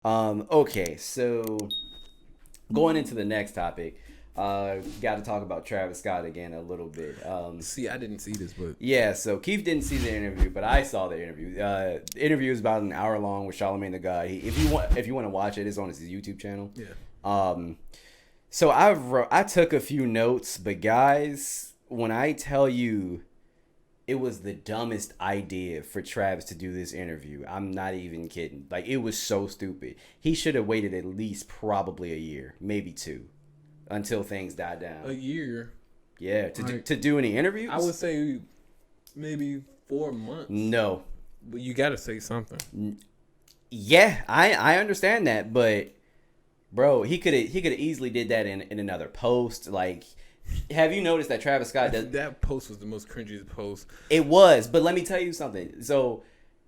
Okay, so going into the next topic, got to talk about Travis Scott again a little bit. See, I didn't see this, but Yeah, so Keith didn't see the interview, but I saw the interview. The interview is about an hour long with Charlamagne the God. If you want to watch it, it's on his YouTube channel. yeah. Um, so I took a few notes, but guys, when I tell you it was the dumbest idea for Travis to do this interview, I'm not even kidding. Like, it was so stupid. He should have waited at least probably a year, maybe two, until things died A down. year. Yeah, Like, to do any interviews? I would say maybe 4 months. No. But you got to say something. Yeah, I understand that, but bro, he could have easily did that in another post. Like, have you noticed that Travis Scott does? That post was the most cringiest post. It was, but let me tell you something. So,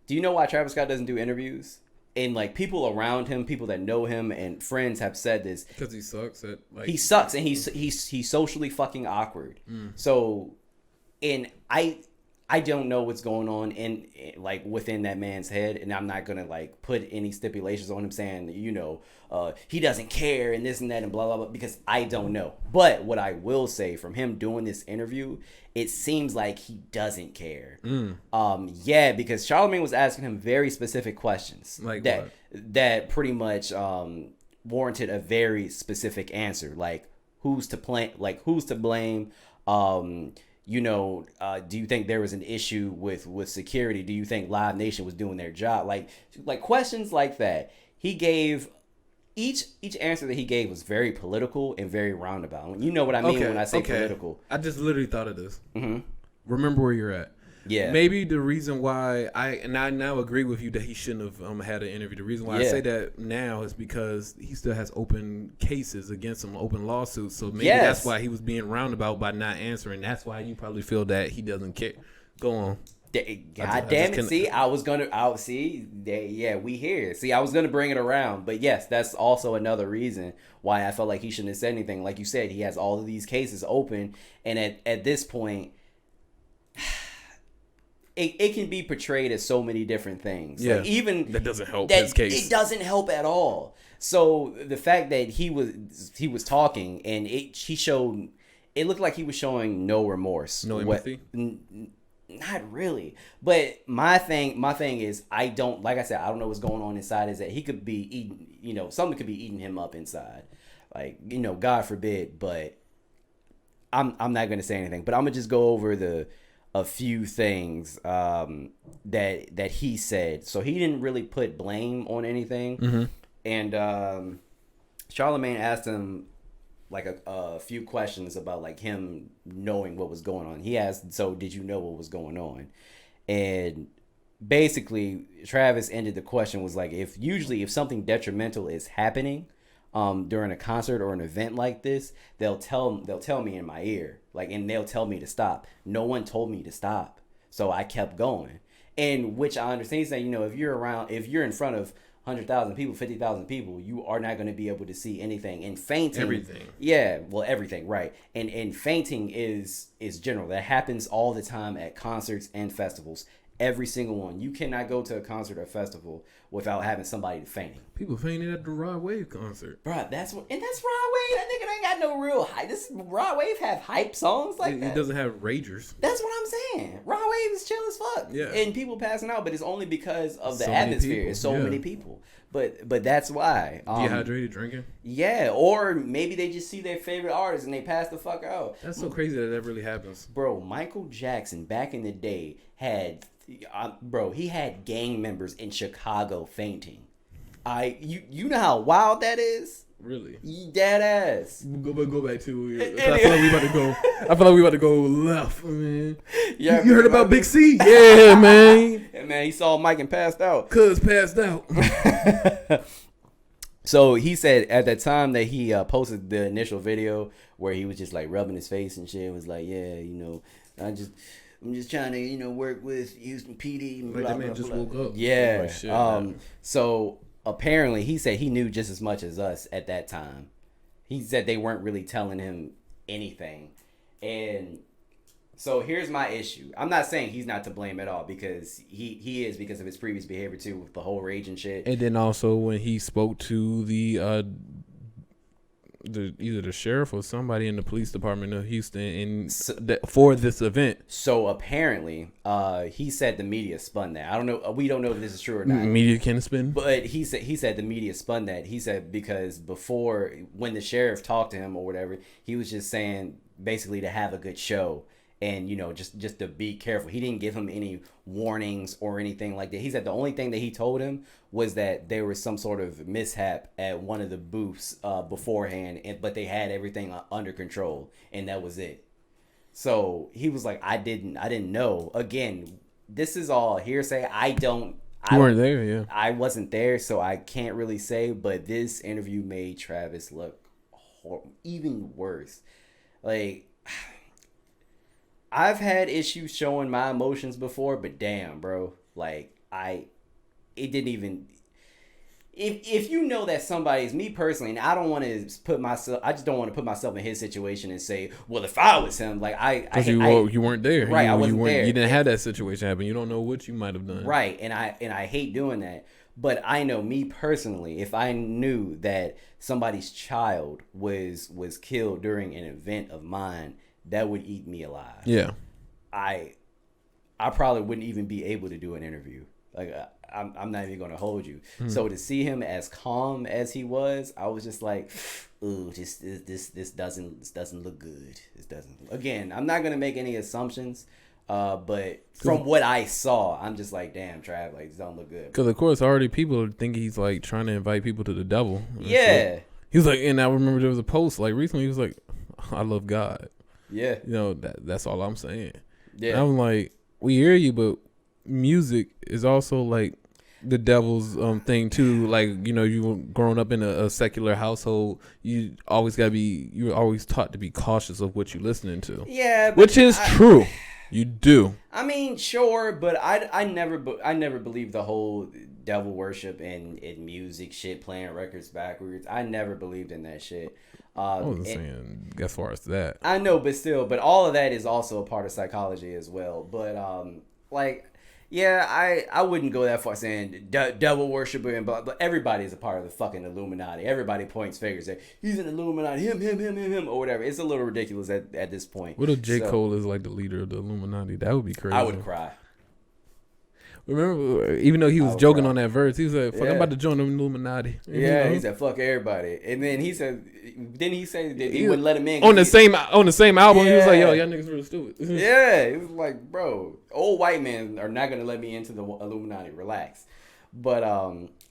do you know why Travis Scott doesn't do interviews? And like, people around him, people that know him, and friends have said this. Because he sucks at like. He sucks, and he's socially fucking awkward. So, and I don't know what's going on in like within that man's head, and I'm not gonna like put any stipulations on him saying he doesn't care and this and that and blah blah blah, because I don't know. But what I will say, from him doing this interview, it seems like he doesn't care. Yeah, because Charlamagne was asking him very specific questions Like that what? that pretty much warranted a very specific answer, like who's to blame. Do you think there was an issue with security? Do you think Live Nation was doing their job? Like questions like that. He gave each answer that he gave was very political and very roundabout. You know what I mean when I say political. I just literally thought of this. Remember where you're at. Yeah. Maybe the reason why I now agree with you that he shouldn't have had an interview. The reason why I Yeah. say that now is because he still has open cases against him, open lawsuits. So maybe Yes. that's why he was being roundabout by not answering. That's why you probably feel that he doesn't care. Go on. God damn it! See, we here. See, I was gonna bring it around, but yes, that's also another reason why I felt like he shouldn't have said anything. Like you said, he has all of these cases open, and at this point, it can be portrayed as so many different things. Yeah, like, even that doesn't help that, his case. it doesn't help at all. So the fact that he was talking, and it looked like he was showing no remorse, No empathy. Not really. But my thing is, I don't, like I said, I don't know what's going on inside. Is that he could be eating, something could be eating him up inside, like, God forbid. But I'm not gonna say anything. But I'm gonna just go over a few things that he said. So he didn't really put blame on anything. And Charlamagne asked him like a few questions about like him knowing what was going on. He asked, "So did you know what was going on?" And basically, Travis ended the question was like, if something detrimental is happening during a concert or an event like this, they'll tell me in my ear, like, and they'll tell me to stop. No one told me to stop, so I kept going. And which I understand. He's saying, if you're in front of 100,000 people, 50,000 people, you are not going to be able to see anything. And fainting, Everything. yeah, well, everything, right? And fainting is general. That happens all the time at concerts and festivals. Every single one. You cannot go to a concert or festival without having somebody fainting. People fainted at the Rod Wave concert. Bruh, that's Rod Wave. That nigga ain't got no real hype. This Rod Wave have hype songs like that. It doesn't have ragers. That's what I'm saying. Rod Wave is chill as fuck. Yeah. And people passing out, but it's only because of the So many atmosphere. people, It's so yeah. many people. But that's why. Dehydrated drinking. Yeah, or maybe they just see their favorite artist and they pass the fuck out. That's so crazy that really happens. Bro, Michael Jackson back in the day had, he had gang members in Chicago fainting. You know how wild that is? Really? Dead ass. Go back to. I feel like we about to go. I feel like we about to go left, man. Yeah, you heard about Big C? Yeah, man. Yeah, man, he saw Mike and passed out. Cuz passed out. So he said at that time that he posted the initial video where he was just like rubbing his face and shit. Was like, yeah, I'm just trying to, work with Houston PD. And Like blah, that man blah, just blah. woke up. Yeah. Like, shit, man. So apparently he said he knew just as much as us at that time. He said they weren't really telling him anything. And So here's my issue. I'm not saying he's not to blame at all, because he is, because of his previous behavior too, with the whole rage and shit. And then also when he spoke to the either the sheriff or somebody in the police department of Houston for this event. So apparently, he said the media spun that. I don't know. We don't know if this is true or not. Media can spin. But he said the media spun that. He said because before, when the sheriff talked to him or whatever, he was just saying basically to have a good show. And, you know, just to be careful. He didn't give him any warnings or anything like that. He said the only thing that he told him was that there was some sort of mishap at one of the booths beforehand, but they had everything under control, and that was it. So he was like, I didn't know. Again, this is all hearsay. You weren't there, yeah. I wasn't there, so I can't really say, but this interview made Travis look even worse. Like, I've had issues showing my emotions before, but damn, bro, like it didn't even. If you know that somebody's, me personally, and I don't want to I just don't want to put myself in his situation and say, well, if I was him, like you weren't there, right? I wasn't there. You didn't have that situation happen. You don't know what you might have done, right? And I hate doing that. But I know, me personally, if I knew that somebody's child was killed during an event of mine, that would eat me alive. Yeah. I probably wouldn't even be able to do an interview. Like, I'm not even going to hold you. So to see him as calm as he was, I was just like, ooh, this doesn't look good. This doesn't. Again, I'm not going to make any assumptions. But from what I saw, I'm just like, damn, Trav, like, this don't look good. Because of course, already people think he's like trying to invite people to the devil. Yeah. He was like, and I remember there was a post like recently. He was like, I love God. Yeah. You know, that's all I'm saying. Yeah. And I'm like, we hear you, but music is also like the devil's thing too. Like, you know, you were growing up in a secular household, you're always taught to be cautious of what you're listening to. Yeah. Which is true. You do. I mean, sure, but I never believed the whole devil worship and music shit, playing records backwards. I never believed in that shit. I wasn't saying as far as that. I know, but still, but all of that is also a part of psychology as well. But like, yeah, I wouldn't go that far saying devil worshiper and blah, blah. Everybody is a part of the fucking Illuminati. Everybody points fingers at he's an Illuminati, him, or whatever. It's a little ridiculous at this point. What if J. Cole is like the leader of the Illuminati? That would be crazy. I would cry. Remember, even though he was joking on that verse, he was like, fuck, I'm about to join the Illuminati. Yeah, he said, fuck everybody. And then he said, didn't he say that he wouldn't let him in? On the same album, he was like, yo, y'all niggas real stupid. Yeah, it was like, bro, old white men are not going to let me into the Illuminati. Relax. But,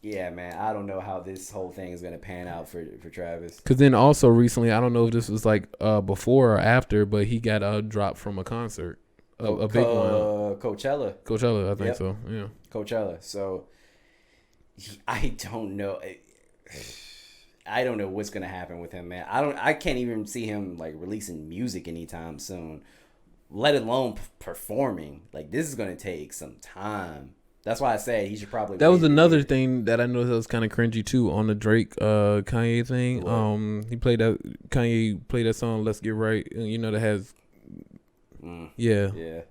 yeah, man, I don't know how this whole thing is going to pan out for Travis. Because then also recently, I don't know if this was like before or after, but he got dropped from a concert. A big one. Coachella, I think so. Yeah. Coachella. So I don't know. I don't know what's gonna happen with him, man. I can't even see him like releasing music anytime soon, let alone performing. Like, this is gonna take some time. That's why I said he should probably. That was another thing that I know that was kind of cringy too on the Drake Kanye thing. What? Kanye played that song "Let's Get Right." You know, that has. Yeah.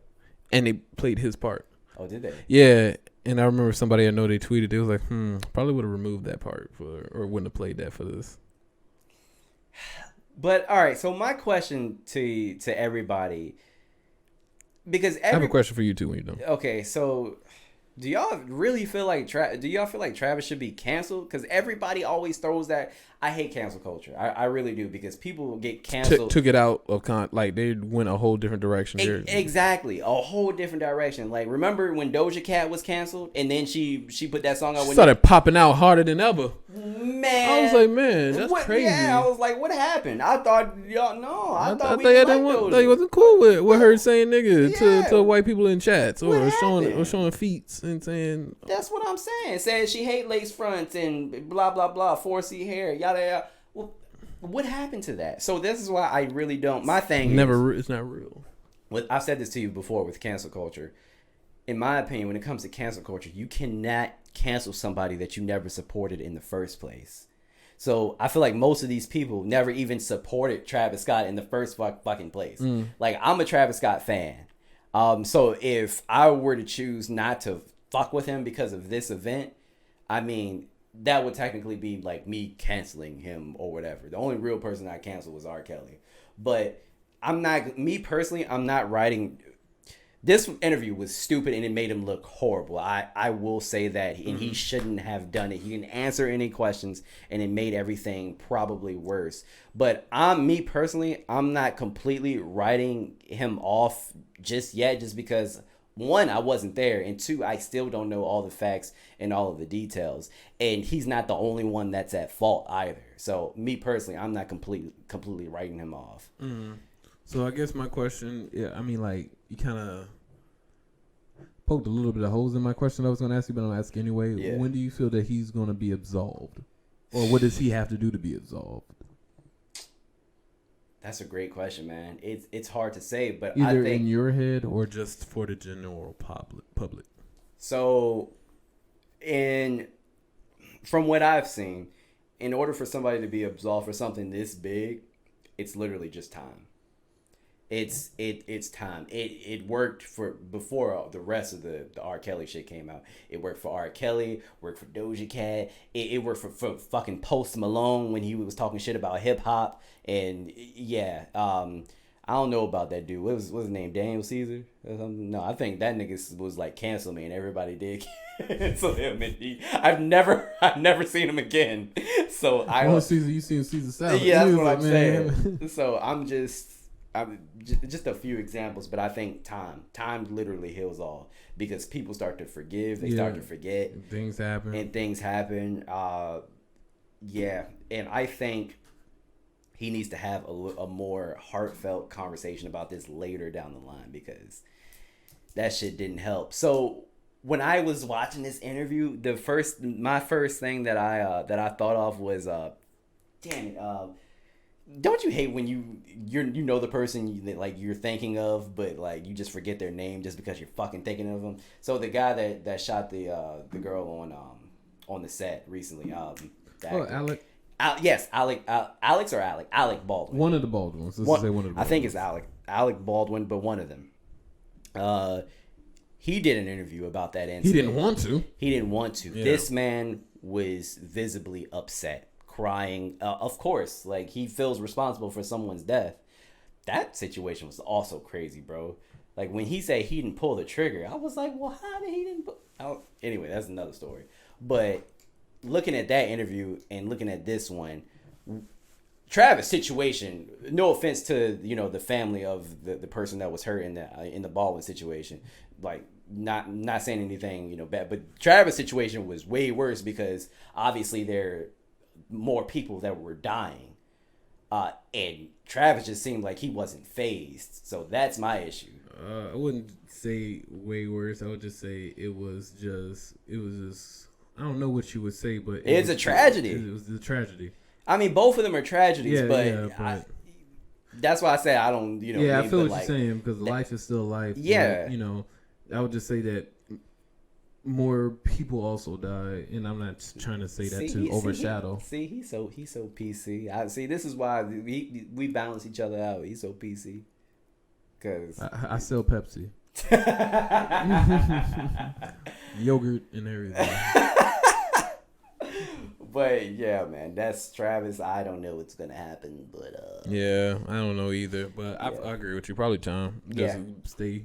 And they played his part. Oh, did they? Yeah. And I remember somebody I know, they tweeted, they was like, probably would have removed that part or wouldn't have played that for this. But all right, so my question to everybody, because I have a question for you too when you're done. Okay, so do y'all really feel like Travis should be canceled? Because everybody always throws that. I hate cancel culture. I really do, because people get canceled. Took it out of like they went a whole different direction. Exactly, a whole different direction. Like, remember when Doja Cat was canceled and then she put that song out? She started popping out harder than ever. Man, I was like, man, that's crazy. Yeah, I was like, what happened? I thought y'all no. I thought we they wasn't cool with her saying nigga to white people in chats or showing feet and saying. That's what I'm saying. Saying she hate lace fronts and blah blah blah, 4C hair, yada yada. Well, what happened to that? So this is why I really don't. My thing it's not real. I've said this to you before with cancel culture. In my opinion, when it comes to cancel culture, you cannot cancel somebody that you never supported in the first place. So I feel like most of these people never even supported Travis Scott in the first fucking place. Like, I'm a Travis Scott fan. So if I were to choose not to fuck with him because of this event, I mean, that would technically be like me canceling him or whatever. The only real person I canceled was R. Kelly. But I'm not writing. This interview was stupid and it made him look horrible. I will say that. And he shouldn't have done it. He didn't answer any questions and it made everything probably worse. But me personally, I'm not completely writing him off just yet, just because, one, I wasn't there, and two, I still don't know all the facts and all of the details. And he's not the only one that's at fault either. So me personally, I'm not completely writing him off. So I guess my question, I mean, like, you kind of poked a little bit of holes in my question I was going to ask you, but I'll ask anyway. Yeah. When do you feel that he's going to be absolved? Or what does he have to do to be absolved? That's a great question, man. It's hard to say, but either I think, in your head or just for the general public. So, from what I've seen, in order for somebody to be absolved for something this big, it's literally just time. It's time. It worked for before the rest of the R. Kelly shit came out. It worked for R. Kelly, worked for Doja Cat. It worked for fucking Post Malone when he was talking shit about hip hop. And yeah, I don't know about that dude. What's his name? Daniel Caesar or something? No, I think that nigga was like cancel me and everybody did cancel him. And I've never seen him again. So Caesar, you seen Caesar Salad? Yeah, that's what I'm saying. So I'm just a few examples, but I think time literally heals all, because people start to forgive, they start to forget, and things happen. Yeah, and I think he needs to have a more heartfelt conversation about this later down the line, because that shit didn't help. So when I was watching this interview, my first thing that I thought of was damn it, don't you hate when you know the person that you're thinking of, but like you just forget their name just because you're fucking thinking of them? So the guy that shot the girl on the set recently, Alec. Yes, Alec Baldwin. One of the Baldwins. Let's say one of the Baldwins. I think it's Alec Baldwin, but one of them. He did an interview about that incident. He didn't want to. Yeah. This man was visibly upset, crying. Of course, like, he feels responsible for someone's death. That situation was also crazy, bro. Like, when he said he didn't pull the trigger, I was like, well, how did he didn't pull? Anyway, that's another story. But looking at that interview and looking at this one, Travis' situation, no offense to the family of the person that was hurt in the Baldwin situation, like, not saying anything bad, but Travis' situation was way worse, because obviously there are more people that were dying, and Travis just seemed like he wasn't fazed. So that's my issue. I wouldn't say way worse. I would just say it was just I don't know what you would say, but it's a tragedy. It was a tragedy. I mean, both of them are tragedies, but that's why I say I don't, Yeah, I feel what you're saying, because life is still life. Yeah. But, I would just say that more people also die, and I'm not trying to say that to overshadow. He's so PC. This is why we balance each other out. He's so PC. Cause I sell Pepsi, yogurt, and everything. But yeah, man, that's Travis. I don't know what's gonna happen, but yeah, I don't know either. But I agree with you. Probably time. Just stay